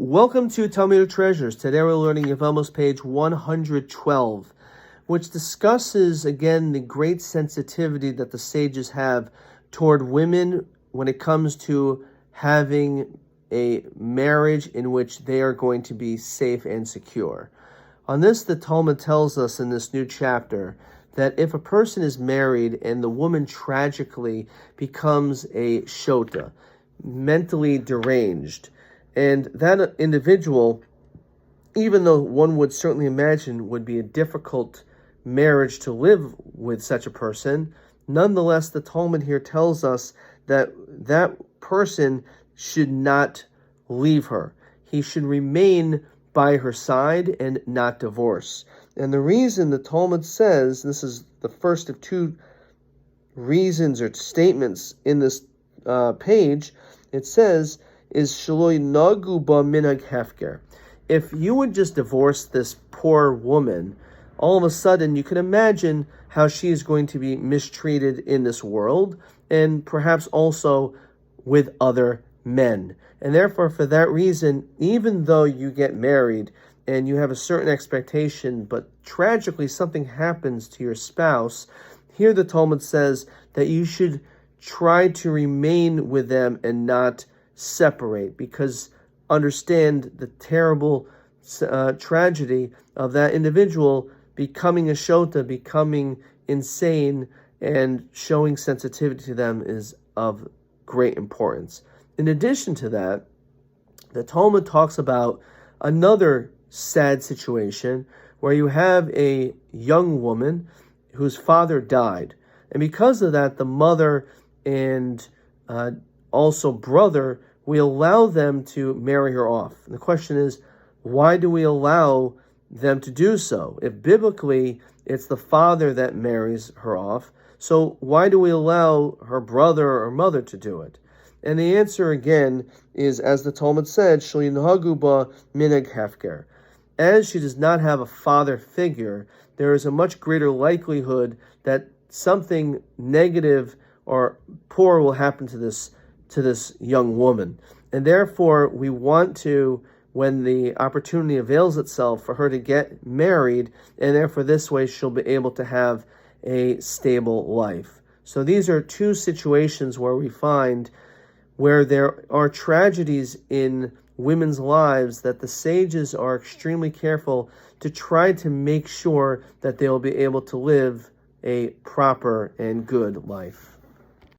Welcome to Talmudic Treasures. Today we're learning Yevamot page 112, which discusses again the great sensitivity that the sages have toward women when it comes to having a marriage in which they are going to be safe and secure. On this, the Talmud tells us in this new chapter that if a person is married and the woman tragically becomes a shota, mentally deranged, and that individual, even though one would certainly imagine would be a difficult marriage to live with such a person, nonetheless, the Talmud here tells us that that person should not leave her. He should remain by her side and not divorce. And the reason the Talmud says, this is the first of two reasons or statements in this page, it says, is shaloi nagu ba minhag hefker. If you would just divorce this poor woman, all of a sudden you can imagine how she is going to be mistreated in this world and perhaps also with other men. And therefore, for that reason, even though you get married and you have a certain expectation, but tragically something happens to your spouse, here the Talmud says that you should try to remain with them and not separate, because understand the terrible tragedy of that individual becoming a shota, becoming insane, and showing sensitivity to them is of great importance. In addition to that, the Talmud talks about another sad situation where you have a young woman whose father died, and because of that, the mother and also brother, we allow them to marry her off. And the question is, why do we allow them to do so? If biblically it's the father that marries her off, so why do we allow her brother or mother to do it? And the answer again is, as the Talmud said, Shel yinhagu ba minhag hefker. As she does not have a father figure, there is a much greater likelihood that something negative or poor will happen to this young woman. And therefore, we want to, when the opportunity avails itself, for her to get married, and therefore this way she'll be able to have a stable life. So these are two situations where we find where there are tragedies in women's lives that the sages are extremely careful to try to make sure that they'll be able to live a proper and good life.